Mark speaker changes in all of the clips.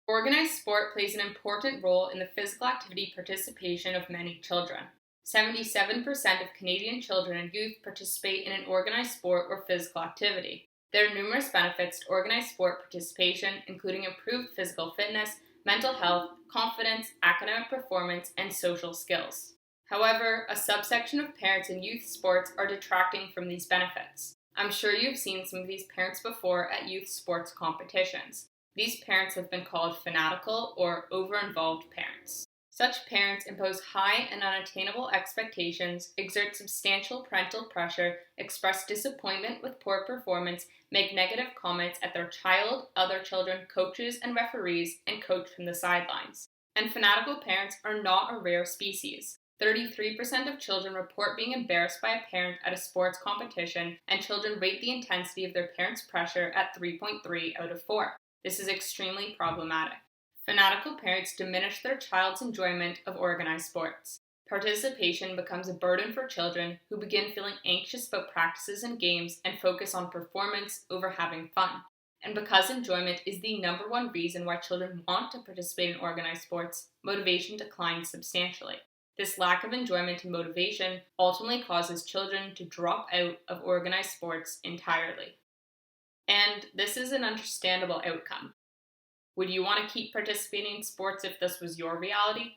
Speaker 1: Organized sport plays an important role in the physical activity participation of many children. 77% of Canadian children and youth participate in an organized sport or physical activity. There are numerous benefits to organized sport participation, including improved physical fitness, mental health, confidence, academic performance, and social skills. However, a subsection of parents in youth sports are detracting from these benefits. I'm sure you've seen some of these parents before at youth sports competitions. These parents have been called fanatical or over-involved parents. Such parents impose high and unattainable expectations, exert substantial parental pressure, express disappointment with poor performance, make negative comments at their child, other children, coaches, and referees, and coach from the sidelines. And fanatical parents are not a rare species. 33% of children report being embarrassed by a parent at a sports competition, and children rate the intensity of their parents' pressure at 3.3 out of 4. This is extremely problematic. Fanatical parents diminish their child's enjoyment of organized sports. Participation becomes a burden for children who begin feeling anxious about practices and games and focus on performance over having fun. And because enjoyment is the number one reason why children want to participate in organized sports, motivation declines substantially. This lack of enjoyment and motivation ultimately causes children to drop out of organized sports entirely. And this is an understandable outcome. Would you want to keep participating in sports if this was your reality?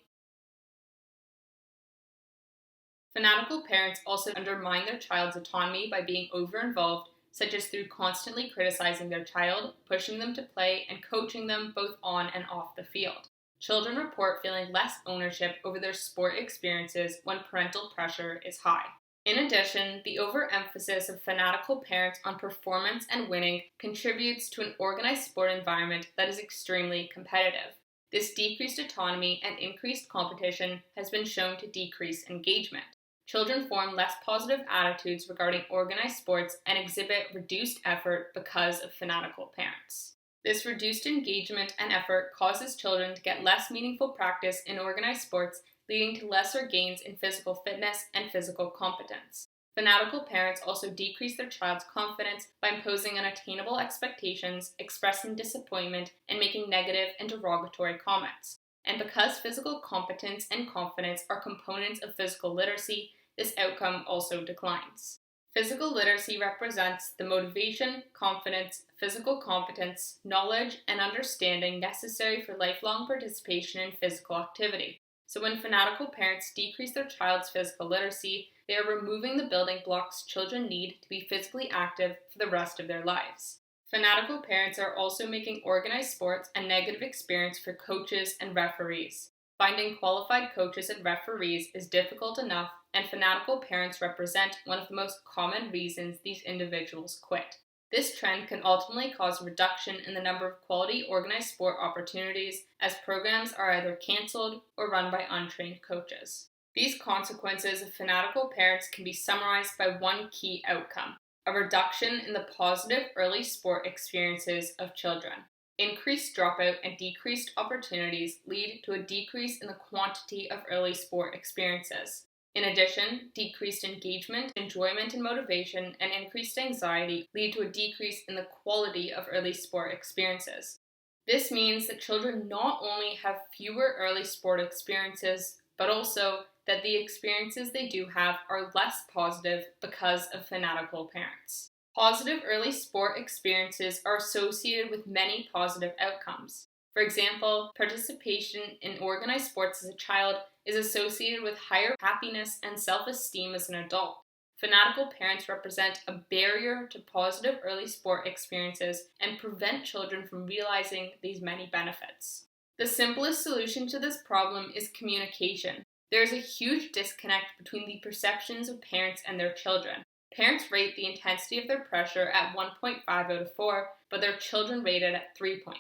Speaker 1: Fanatical parents also undermine their child's autonomy by being over-involved, such as through constantly criticizing their child, pushing them to play, and coaching them both on and off the field. Children report feeling less ownership over their sport experiences when parental pressure is high. In addition, the overemphasis of fanatical parents on performance and winning contributes to an organized sport environment that is extremely competitive. This decreased autonomy and increased competition has been shown to decrease engagement. Children form less positive attitudes regarding organized sports and exhibit reduced effort because of fanatical parents. This reduced engagement and effort causes children to get less meaningful practice in organized sports, leading to lesser gains in physical fitness and physical competence. Fanatical parents also decrease their child's confidence by imposing unattainable expectations, expressing disappointment, and making negative and derogatory comments. And because physical competence and confidence are components of physical literacy, this outcome also declines. Physical literacy represents the motivation, confidence, physical competence, knowledge, and understanding necessary for lifelong participation in physical activity. So when fanatical parents decrease their child's physical literacy, they are removing the building blocks children need to be physically active for the rest of their lives. Fanatical parents are also making organized sports a negative experience for coaches and referees. Finding qualified coaches and referees is difficult enough, and fanatical parents represent one of the most common reasons these individuals quit. This trend can ultimately cause a reduction in the number of quality organized sport opportunities, as programs are either cancelled or run by untrained coaches. These consequences of fanatical parents can be summarized by one key outcome: a reduction in the positive early sport experiences of children. Increased dropout and decreased opportunities lead to a decrease in the quantity of early sport experiences. In addition, decreased engagement, enjoyment, and motivation, and increased anxiety lead to a decrease in the quality of early sport experiences. This means that children not only have fewer early sport experiences, but also that the experiences they do have are less positive because of fanatical parents. Positive early sport experiences are associated with many positive outcomes. For example, participation in organized sports as a child is associated with higher happiness and self-esteem as an adult. Fanatical parents represent a barrier to positive early sport experiences and prevent children from realizing these many benefits. The simplest solution to this problem is communication. There is a huge disconnect between the perceptions of parents and their children. Parents rate the intensity of their pressure at 1.5 out of 4, but their children rate it at 3.3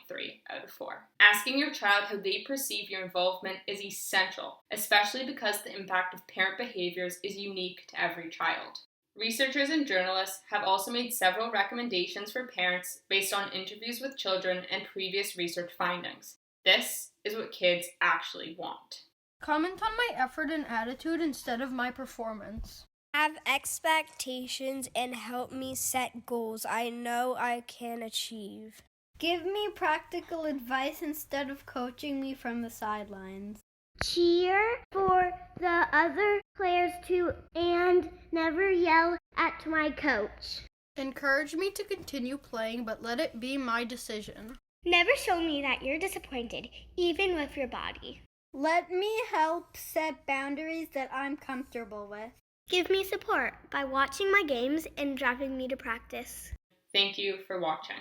Speaker 1: out of 4. Asking your child how they perceive your involvement is essential, especially because the impact of parent behaviors is unique to every child. Researchers and journalists have also made several recommendations for parents based on interviews with children and previous research findings. This is what kids actually want.
Speaker 2: Comment on my effort and attitude instead of my performance.
Speaker 3: Have expectations and help me set goals I know I can achieve.
Speaker 2: Give me practical advice instead of coaching me from the sidelines.
Speaker 3: Cheer for the other players too, and never yell at my coach.
Speaker 2: Encourage me to continue playing, but let it be my decision.
Speaker 3: Never show me that you're disappointed, even with your body.
Speaker 2: Let me help set boundaries that I'm comfortable with.
Speaker 3: Give me support by watching my games and driving me to practice.
Speaker 1: Thank you for watching.